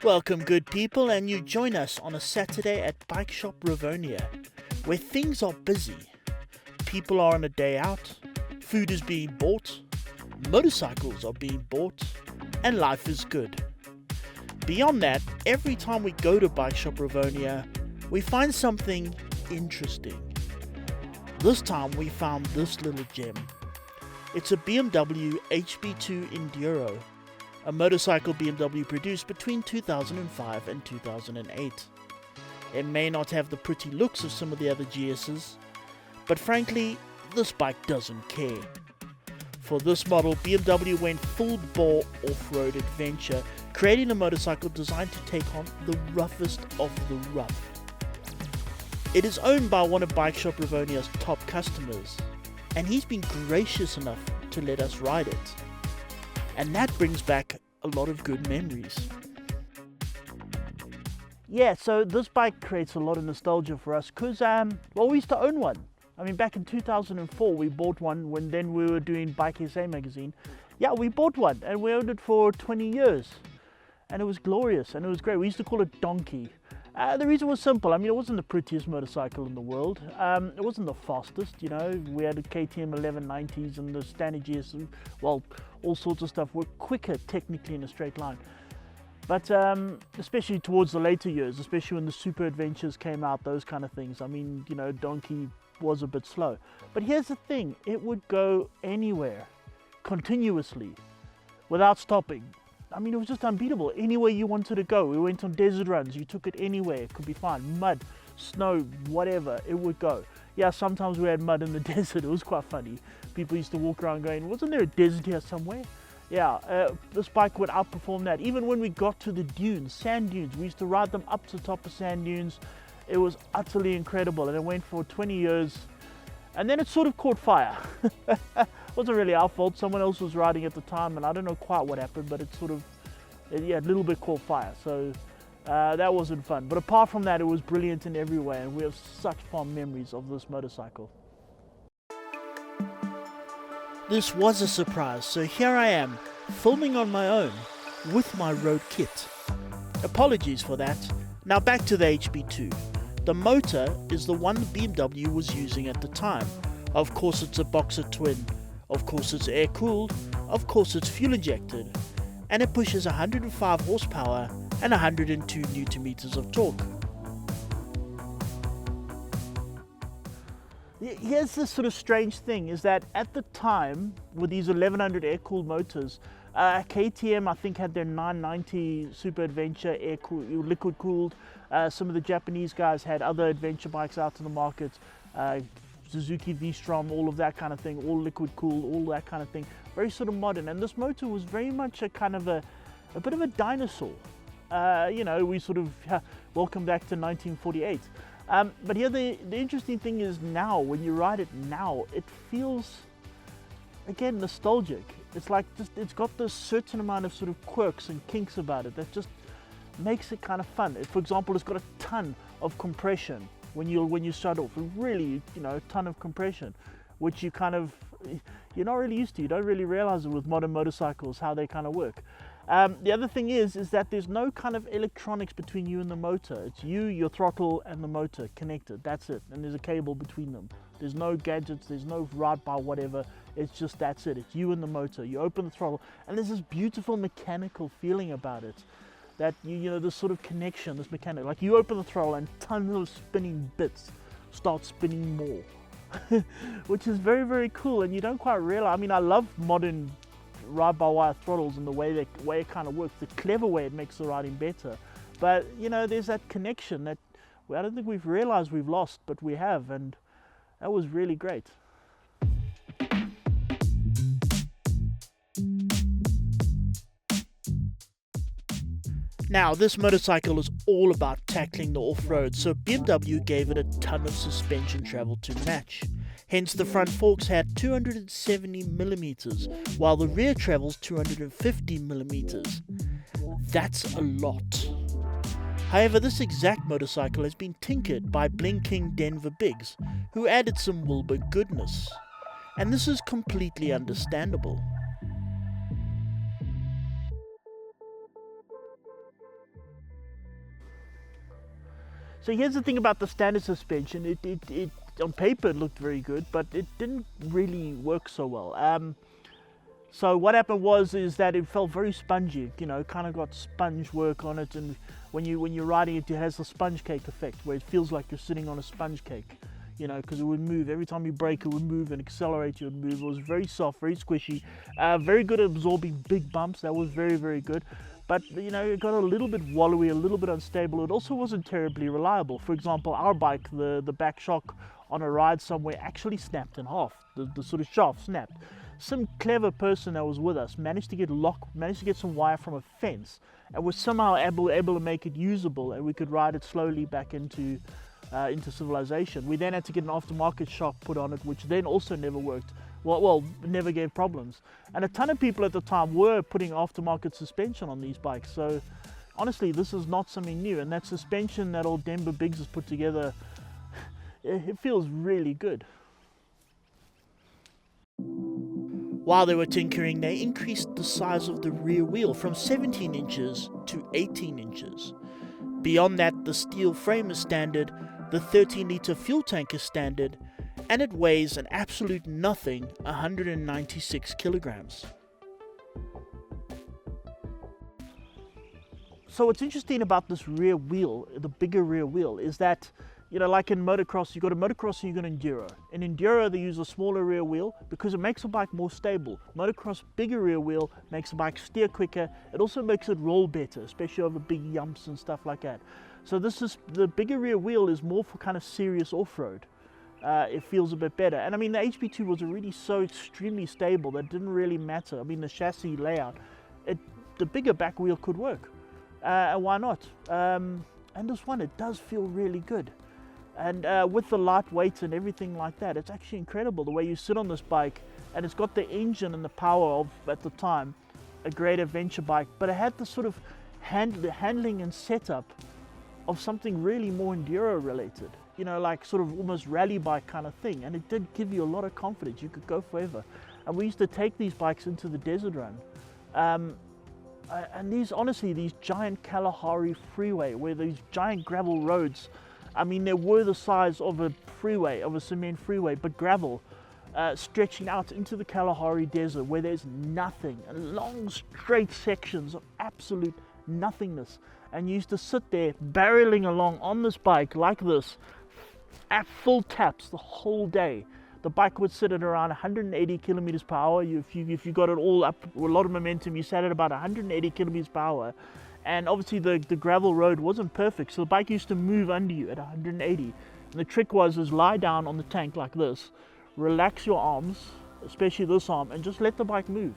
Welcome, good people, and you join us on a Saturday at Bike Shop Rivonia, where things are busy. People are on a day out, food is being bought, motorcycles are being bought, and life is good. Beyond that, every time we go to Bike Shop Rivonia, we find something interesting. This time we found this little gem. It's a BMW HP2 Enduro, a motorcycle BMW produced between 2005 and 2008. It may not have the pretty looks of some of the other GS's, but frankly, this bike doesn't care. For this model, BMW went full-bore off-road adventure, creating a motorcycle designed to take on the roughest of the rough. It is owned by one of Bike Shop Rivonia's top customers, and he's been gracious enough to let us ride it. And that brings back a lot of good memories. Yeah, so this bike creates a lot of nostalgia for us because, we used to own one. I mean, back in 2004, we bought one when we were doing Bike SA magazine. Yeah, we bought one and we owned it for 20 years. And it was glorious and it was great. We used to call it Donkey. The reason was simple. I mean, it wasn't the prettiest motorcycle in the world. It wasn't the fastest, you know. We had a KTM 1190s and the standard GS, well, all sorts of stuff were quicker technically in a straight line. But especially towards the later years, especially when the super adventures came out, those kind of things. I mean, you know, Donkey was a bit slow. But here's the thing, it would go anywhere, continuously, without stopping. I mean, it was just unbeatable. Anywhere you wanted to go. We went on desert runs. You took it anywhere. It could be fine. Mud, snow, whatever. It would go. Yeah, sometimes we had mud in the desert. It was quite funny. People used to walk around going, wasn't there a desert here somewhere? Yeah, this bike would outperform that. Even when we got to the dunes, sand dunes, we used to ride them up to the top of sand dunes. It was utterly incredible. And it went for 20 years. And then it sort of caught fire. Wasn't really our fault. Someone else was riding at the time, and I don't know quite what happened, but it sort of, yeah, a little bit caught fire. So that wasn't fun. But apart from that, it was brilliant in every way, and we have such fond memories of this motorcycle. This was a surprise, so here I am, filming on my own, with my road kit. Apologies for that. Now back to the HP2. The motor is the one BMW was using at the time. Of course it's a boxer twin, of course it's air cooled, of course it's fuel injected, and it pushes 105 horsepower and 102 Newton meters of torque. Here's the sort of strange thing, is that at the time, with these 1100 air cooled motors, KTM I think had their 990 Super Adventure liquid cooled. Some of the Japanese guys had other adventure bikes out in the market, Suzuki V-Strom, all of that kind of thing, all liquid cooled, all that kind of thing. Very sort of modern, and this motor was very much a kind of a bit of a dinosaur. You know, we sort of welcome back to 1948. But here the interesting thing is now, when you ride it now, it feels, again, nostalgic. It's like it's got this certain amount of sort of quirks and kinks about it that just makes it kind of fun. For example, it's got a ton of compression when you start off. Really, you know, a ton of compression, which you're not really used to. You don't really realize it with modern motorcycles, how they kind of work. The other thing is that there's no kind of electronics between you and the motor. It's you, your throttle, and the motor connected. That's it. And there's a cable between them. There's no gadgets, there's no ride by whatever. It's just, that's it. It's you and the motor. You open the throttle, and there's this beautiful mechanical feeling about it. That, you know, this sort of connection, this mechanic. Like, you open the throttle and tons of spinning bits start spinning more. Which is very, very cool, and you don't quite realize. I mean, I love modern ride-by-wire throttles and the way it kind of works, the clever way it makes the riding better. But, you know, there's that connection that I don't think we've realized we've lost, but we have, and that was really great. Now, this motorcycle is all about tackling the off-road, so BMW gave it a ton of suspension travel to match. Hence, the front forks had 270mm, while the rear travels 250mm. That's a lot. However, this exact motorcycle has been tinkered by blinking Denver Biggs, who added some Wilbur goodness. And this is completely understandable. So here's the thing about the standard suspension. It on paper it looked very good, but it didn't really work so well. So what happened is that it felt very spongy, you know, kind of got sponge work on it, and when you're riding it, it has the sponge cake effect where it feels like you're sitting on a sponge cake, you know, because it would move every time you brake, it would move, and accelerate, it would move. It was very soft, very squishy, very good at absorbing big bumps. That was very, very good. But you know, it got a little bit wallowy, a little bit unstable. It also wasn't terribly reliable. For example, our bike, the back shock on a ride somewhere actually snapped in half. The sort of shaft snapped. Some clever person that was with us managed to get some wire from a fence, and was somehow able to make it usable, and we could ride it slowly back into civilization. We then had to get an aftermarket shock put on it, which then also never worked. Well, never gave problems. And a ton of people at the time were putting aftermarket suspension on these bikes. So honestly, this is not something new. And that suspension that old Denver Biggs has put together, it feels really good. While they were tinkering, they increased the size of the rear wheel from 17 inches to 18 inches. Beyond that, the steel frame is standard, the 13-litre fuel tank is standard, and it weighs an absolute nothing, 196 kilograms. So what's interesting about this rear wheel, the bigger rear wheel, is that, you know, like in motocross, you've got a motocross and you've got an enduro. In enduro, they use a smaller rear wheel because it makes a bike more stable. Motocross, bigger rear wheel makes a bike steer quicker. It also makes it roll better, especially over big yumps and stuff like that. So the bigger rear wheel is more for kind of serious off-road. It feels a bit better. And I mean, the HP2 was already so extremely stable that it didn't really matter. I mean, the chassis layout, the bigger back wheel could work. Why not? And this one, it does feel really good. And with the light weight and everything like that, it's actually incredible the way you sit on this bike, and it's got the engine and the power of, at the time, a great adventure bike, but it had the sort of handling and setup of something really more enduro related, you know, like sort of almost rally bike kind of thing. And it did give you a lot of confidence. You could go forever. And we used to take these bikes into the desert run. And these giant Kalahari freeway, where these giant gravel roads, I mean, they were the size of a freeway, of a cement freeway, but gravel, stretching out into the Kalahari desert where there's nothing, and long straight sections of absolute nothingness. And you used to sit there barreling along on this bike like this at full taps the whole day. The bike would sit at around 180 kilometers per hour. If you got it all up with a lot of momentum, you sat at about 180 kilometers per hour. And obviously the gravel road wasn't perfect, so the bike used to move under you at 180. And the trick was lie down on the tank like this, relax your arms, especially this arm, and just let the bike move.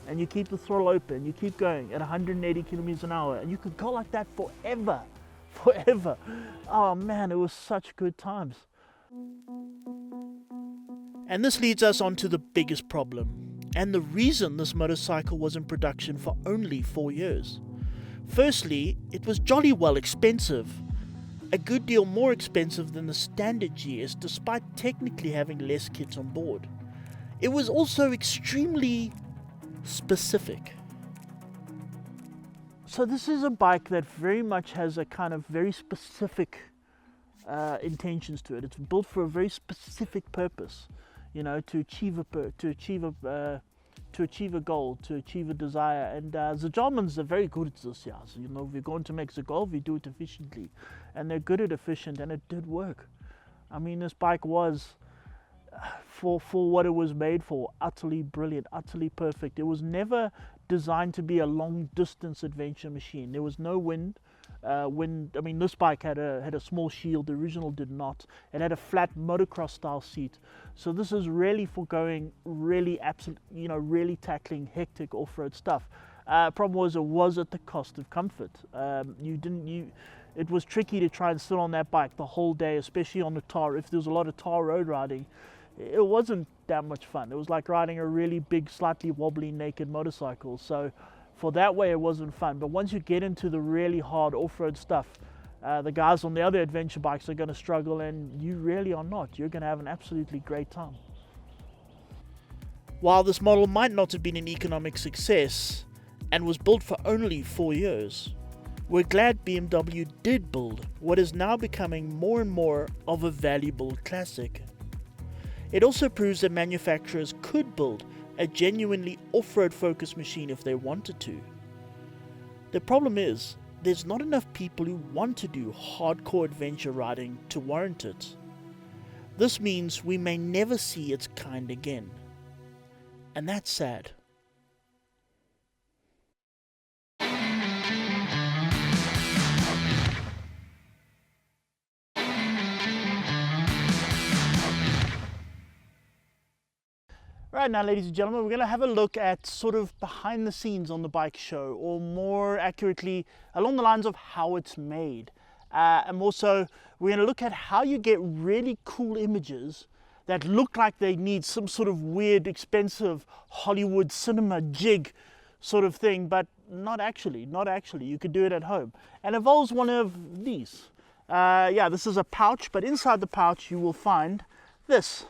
And you keep the throttle open, you keep going at 180 kilometers an hour, and you could go like that forever. Oh man, it was such good times. And this leads us on to the biggest problem, and the reason this motorcycle was in production for only 4 years. Firstly, it was jolly well expensive, a good deal more expensive than the standard GS, despite technically having less kits on board. It was also extremely specific. So this is a bike that very much has a kind of very specific intentions to it. It's built for a very specific purpose, you know, to achieve a goal, to achieve a desire. And the Germans are very good at this. Yeah, so, you know, if we're going to make the goal, we do it efficiently, and they're good at efficient, and it did work. I mean, this bike was, for what it was made for, utterly brilliant, utterly perfect. It was never designed to be a long distance adventure machine. There was no wind. I mean, this bike had a small shield. The original did not. It had a flat motocross style seat. So this is really for going really really tackling hectic off-road stuff. Problem was, it was at the cost of comfort. It was tricky to try and sit on that bike the whole day, especially on the tar. If there was a lot of tar road riding, it wasn't that much fun. It was like riding a really big, slightly wobbly, naked motorcycle. So for that way, it wasn't fun. But once you get into the really hard off-road stuff, the guys on the other adventure bikes are going to struggle, and you really are not. You're going to have an absolutely great time. While this model might not have been an economic success and was built for only 4 years, We're glad BMW did build what is now becoming more and more of a valuable classic. It also proves that manufacturers could build a genuinely off-road focused machine if they wanted to. The problem is, there's not enough people who want to do hardcore adventure riding to warrant it. This means we may never see its kind again. And that's sad. Right now, ladies and gentlemen, we're going to have a look at sort of behind the scenes on the bike show, or more accurately, along the lines of how it's made. And also, we're going to look at how you get really cool images that look like they need some sort of weird, expensive Hollywood cinema jig sort of thing, but not actually. You could do it at home. And it involves one of these. This is a pouch, but inside the pouch you will find this.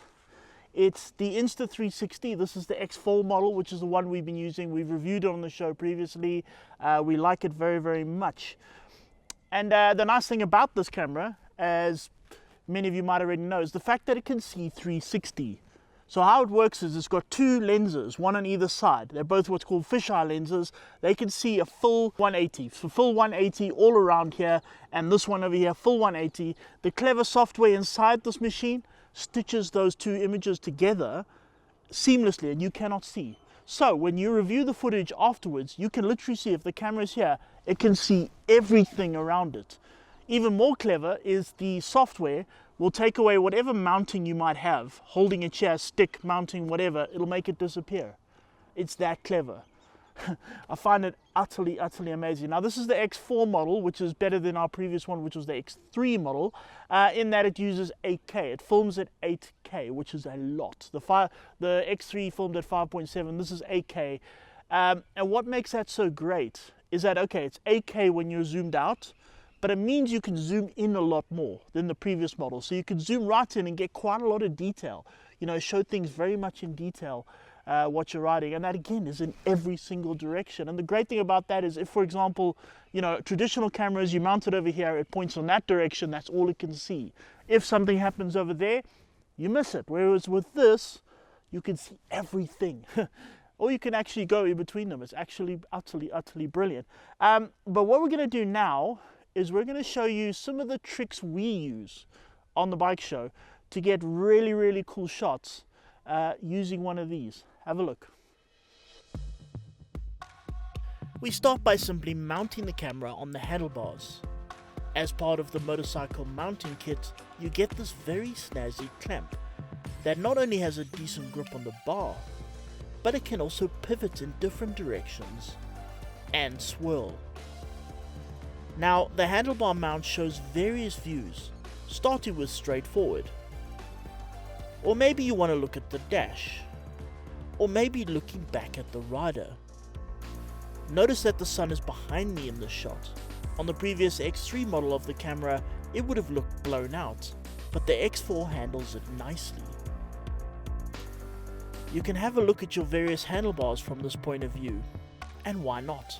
It's the Insta360. This is the X4 model, which is the one we've been using. We've reviewed it on the show previously. We like it very, very much. And the nice thing about this camera, as many of you might already know, is the fact that it can see 360. So how it works is it's got two lenses, one on either side. They're both what's called fisheye lenses. They can see a full 180. So full 180 all around here, and this one over here, full 180. The clever software inside this machine stitches those two images together seamlessly, and you cannot see. So when you review the footage afterwards, you can literally see, if the camera is here, it can see everything around it. Even more clever is the software will take away whatever mounting you might have, holding a chair, stick, mounting, whatever, it'll make it disappear. It's that clever. I find it utterly amazing. Now, this is the X4 model, which is better than our previous one, which was the X3 model, in that it uses 8K. It films at 8K, which is a lot. The X3 filmed at 5.7. This is 8K. And what makes that so great is that, okay, it's 8K when you're zoomed out, but it means you can zoom in a lot more than the previous model. So you can zoom right in and get quite a lot of detail, you know, show things very much in detail. What you're riding, and that again is in every single direction. And the great thing about that is, if for example, you know, traditional cameras, you mount it over here, it points on that direction, that's all it can see. If something happens over there, you miss it. Whereas with this, you can see everything. Or you can actually go in between them. It's actually utterly brilliant. But what we're going to do now is we're going to show you some of the tricks we use on the bike show to get really cool shots using one of these. Have a look. We start by simply mounting the camera on the handlebars. As part of the motorcycle mounting kit, you get this very snazzy clamp that not only has a decent grip on the bar, but it can also pivot in different directions and swirl. Now, the handlebar mount shows various views, starting with straightforward. Or maybe you want to look at the dash. Or maybe looking back at the rider. Notice that the sun is behind me in this shot. On the previous X3 model of the camera, it would have looked blown out, but the X4 handles it nicely. You can have a look at your various handlebars from this point of view, and why not?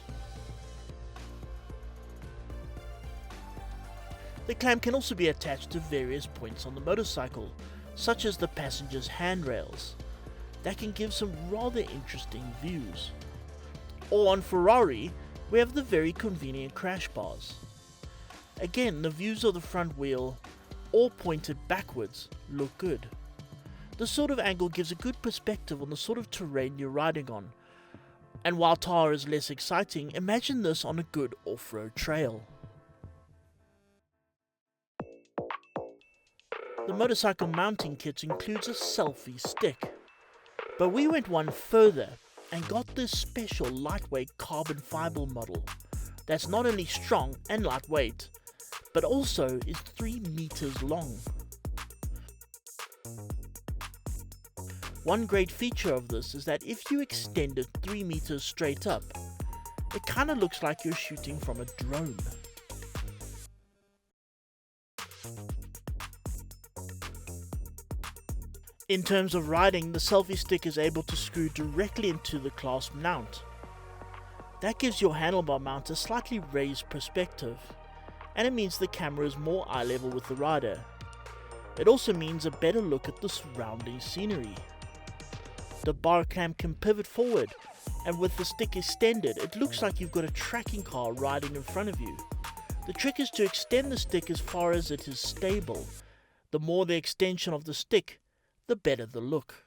The clamp can also be attached to various points on the motorcycle, such as the passenger's handrails. That can give some rather interesting views. Or on Ferrari, we have the very convenient crash bars. Again, the views of the front wheel, all pointed backwards, look good. This sort of angle gives a good perspective on the sort of terrain you're riding on. And while tar is less exciting, imagine this on a good off-road trail. The motorcycle mounting kit includes a selfie stick. But we went one further and got this special lightweight carbon fiber model that's not only strong and lightweight, but also is 3 meters long. One great feature of this is that if you extend it 3 meters straight up, it kinda looks like you're shooting from a drone. In terms of riding, the selfie stick is able to screw directly into the clasp mount. That gives your handlebar mount a slightly raised perspective, and it means the camera is more eye level with the rider. It also means a better look at the surrounding scenery. The bar clamp can pivot forward, and with the stick extended, it looks like you've got a tracking car riding in front of you. The trick is to extend the stick as far as it is stable. The more the extension of the stick, the better the look.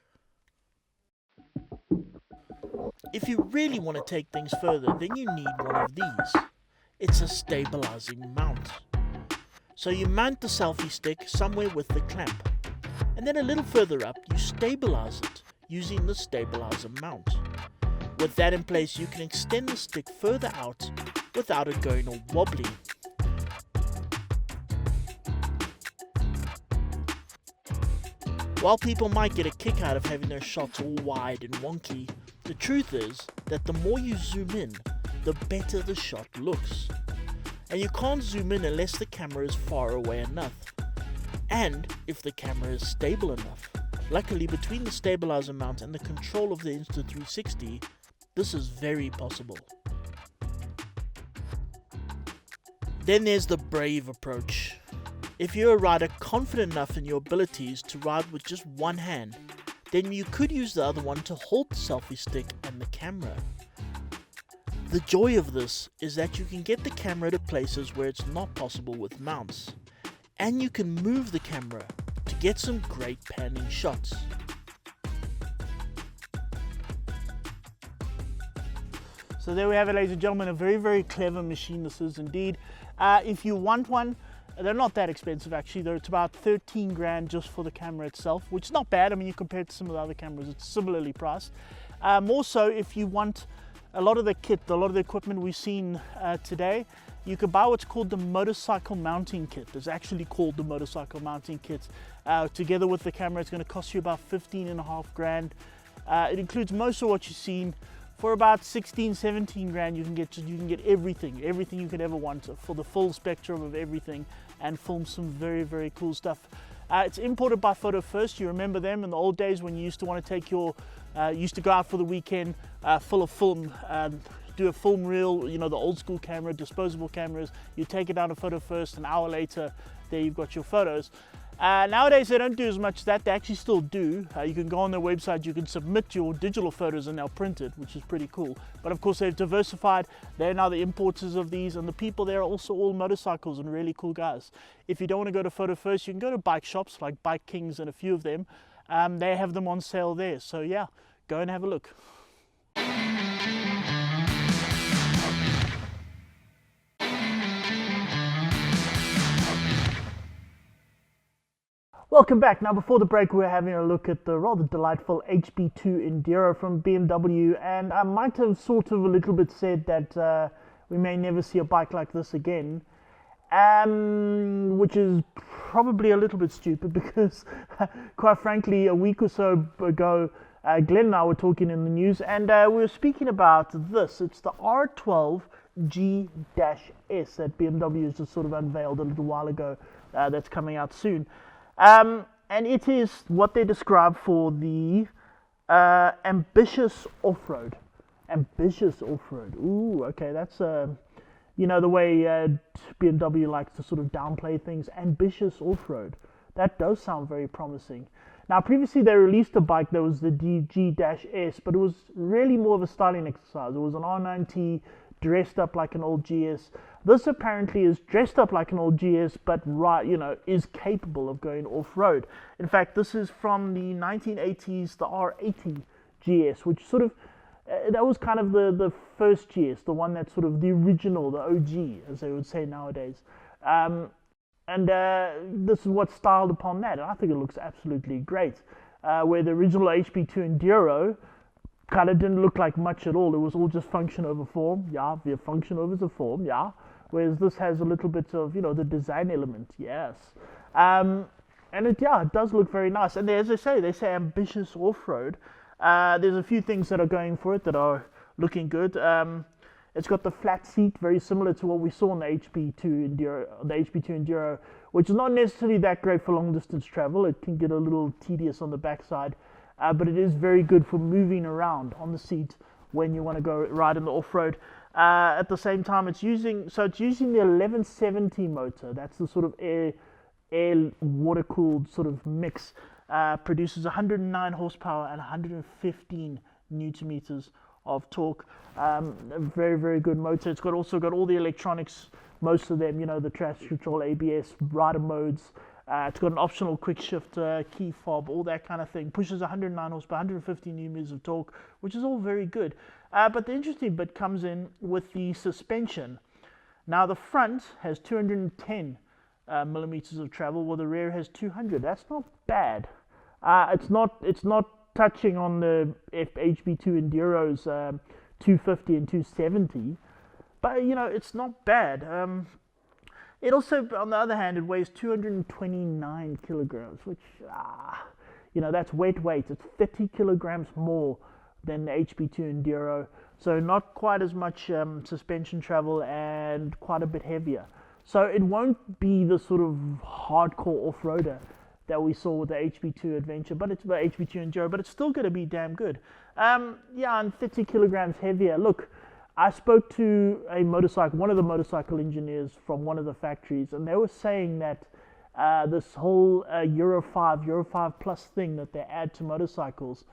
If you really want to take things further, then you need one of these. It's a stabilizing mount. So you mount the selfie stick somewhere with the clamp, and then a little further up you stabilize it using the stabilizer mount. With that in place, you can extend the stick further out without it going all wobbly. While people might get a kick out of having their shots all wide and wonky, the truth is that the more you zoom in, the better the shot looks. And you can't zoom in unless the camera is far away enough, and if the camera is stable enough. Luckily, between the stabilizer mount and the control of the Insta360, this is very possible. Then there's the brave approach. If you're a rider confident enough in your abilities to ride with just one hand, then you could use the other one to hold the selfie stick and the camera. The joy of this is that you can get the camera to places where it's not possible with mounts, and you can move the camera to get some great panning shots. So there we have it, ladies and gentlemen, a very, very clever machine this is indeed. If you want one, they're not that expensive actually. It's about 13 grand just for the camera itself, which is not bad. I mean, you compare it to some of the other cameras, it's similarly priced. More so if you want a lot of the kit, a lot of the equipment we've seen today, you could buy what's called the motorcycle mounting kit. It's actually called the motorcycle mounting kit. Together with the camera, it's going to cost you about 15.5 grand. It includes most of what you've seen. For about 16, 17 grand, you can get everything you could ever want for the full spectrum of everything, and film some very, very cool stuff. It's imported by Photo First. You remember them in the old days when you used to want to take your, used to go out for the weekend full of film, do a film reel, you know, the old school camera, disposable cameras. You take it down to Photo First, an hour later, there you've got your photos. Nowadays they don't do as much as that. They actually still do. You can go on their website, you can submit your digital photos and they'll print it, which is pretty cool. But of course they've diversified. They're now the importers of these, and the people there are also all motorcycles and really cool guys. If you don't want to go to Photo First, you can go to bike shops like Bike Kings and a few of them. They have them on sale there. So yeah, go and have a look. Welcome back. Now before the break we were having a look at the rather delightful HP2 Enduro from BMW, and I might have sort of a little bit said that we may never see a bike like this again, which is probably a little bit stupid because quite frankly a week or so ago Glenn and I were talking in the news, and we were speaking about this. It's the R12 G-S that BMW has just sort of unveiled a little while ago, that's coming out soon. And it is what they describe for the ambitious off-road. Ambitious off-road. Ooh, okay, that's you know, the way BMW likes to sort of downplay things. Ambitious off-road. That does sound very promising. Now, previously they released a bike that was the G-S, but it was really more of a styling exercise. It was an R90 dressed up like an old GS. This apparently is dressed up like an old GS, but you know, is capable of going off-road. In fact, this is from the 1980s, the R80 GS, which sort of, that was kind of the first GS, the one that's sort of the original, the OG, as they would say nowadays. This is what's styled upon that, and I think it looks absolutely great. Where the original HP2 Enduro kind of didn't look like much at all. It was all just function over form, yeah, via function over the form, yeah. Whereas this has a little bit of, you know, the design element, yes. And it does look very nice. And as they say ambitious off-road. There's a few things that are going for it that are looking good. It's got the flat seat, very similar to what we saw on the HP2 Enduro, which is not necessarily that great for long distance travel. It can get a little tedious on the backside, but it is very good for moving around on the seat when you want to go ride in the off-road. At the same time, it's using the 1170 motor. That's the sort of air water cooled sort of mix. Produces 109 horsepower and 115 newton meters of torque. A very, very good motor. It's also got all the electronics, most of them, the traction control, ABS, rider modes. It's got an optional quick shifter, key fob, all that kind of thing. Pushes 109 horsepower, 150 newton meters of torque, which is all very good. But the interesting bit comes in with the suspension. Now the front has 210 millimeters of travel, while the rear has 200. That's not bad. It's not touching on the HP2 Enduro's 250 and 270, but it's not bad. It also, on the other hand, it weighs 229 kilograms, which that's weight. It's 30 kilograms more than the HP2 Enduro, so not quite as much suspension travel and quite a bit heavier. So it won't be the sort of hardcore off-roader that we saw with the HP2 Adventure, but it's the HP2 Enduro, but it's still going to be damn good. And 30 kilograms heavier. Look, I spoke to one of the motorcycle engineers from one of the factories, and they were saying that this whole Euro 5 plus thing that they add to motorcycles,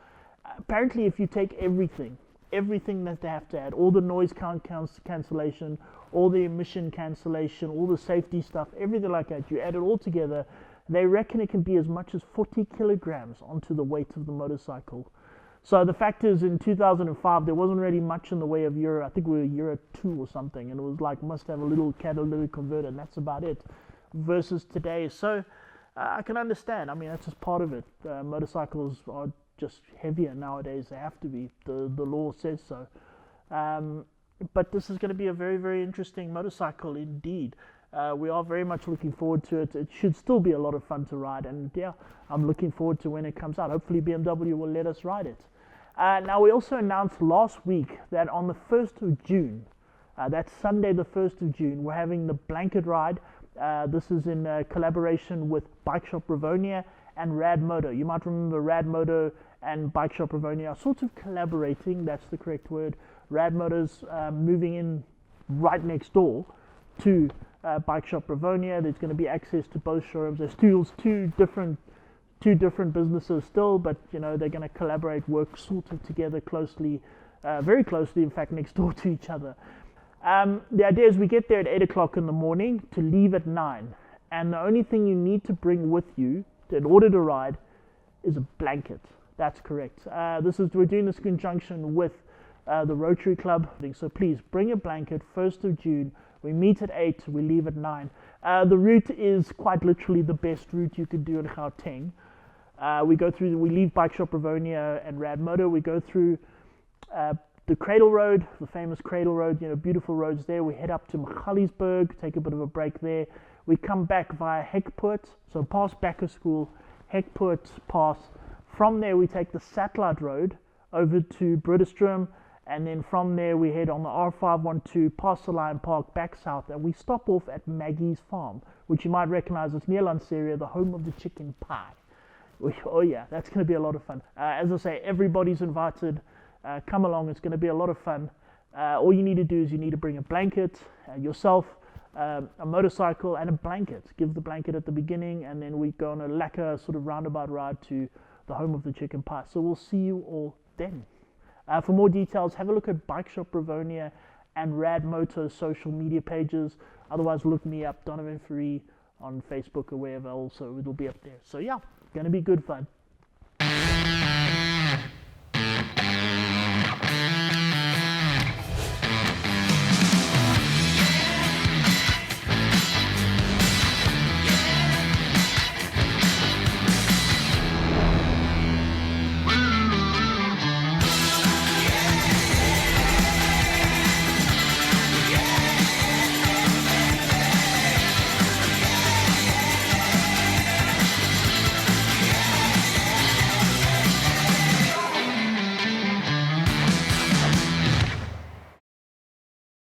apparently if you take everything that they have to add, all the noise cancellation, all the emission cancellation, all the safety stuff, everything like that, you add it all together, they reckon it can be as much as 40 kilograms onto the weight of the motorcycle. So the fact is, in 2005, there wasn't really much in the way of Euro. I think we were Euro 2 or something, and it was like, must have a little catalytic converter, and that's about it, versus today. So I can understand. I mean, that's just part of it. Motorcycles are just heavier nowadays. They have to be. The law says so. But this is going to be a very, very interesting motorcycle indeed. We are very much looking forward to it. It should still be a lot of fun to ride, and I'm looking forward to when it comes out. Hopefully BMW will let us ride it. Now, we also announced last week that on the 1st of June, that's Sunday the 1st of June, we're having the blanket ride. This is in collaboration with Bike Shop Rivonia and Rad Moto. You might remember Rad Moto and Bike Shop Rivonia are sort of collaborating, that's the correct word. Rad Moto's moving in right next door to Bike Shop Rivonia. There's going to be access to both showrooms. There's two different businesses still, but they're going to collaborate, work sort of together closely, very closely, in fact, next door to each other. The idea is we get there at 8 o'clock in the morning to leave at 9, and the only thing you need to bring with you in order to ride is a blanket. That's correct. We're doing this in conjunction with the Rotary Club, so please bring a blanket. 1st of June. We meet at 8, we leave at 9. The route is quite literally the best route you could do in Gauteng. We leave Bike Shop Rivonia and Rad Moto. We go through the Cradle Road, the famous Cradle Road, beautiful roads there. We head up to Magaliesburg, take a bit of a break there. We come back via Hekpoort, so past Backer School, Hekpoort pass. From there, we take the satellite road over to Bredestrom, and then from there we head on the R512 past the Lion Park back south, and we stop off at Maggie's Farm, which you might recognize as near Lanseria, the home of the chicken pie. Oh yeah, that's going to be a lot of fun. As I say, everybody's invited. Come along, it's going to be a lot of fun. All you need to do is you need to bring a blanket, yourself, a motorcycle, and a blanket. Give the blanket at the beginning, and then we go on a lacquer sort of roundabout ride to the home of the chicken pie. So we'll see you all then. For more details, have a look at Bike Shop Rivonia and Rad Moto's social media pages. Otherwise, look me up, Donovan Free, on Facebook or wherever. Also, it'll be up there. So yeah, gonna be good fun.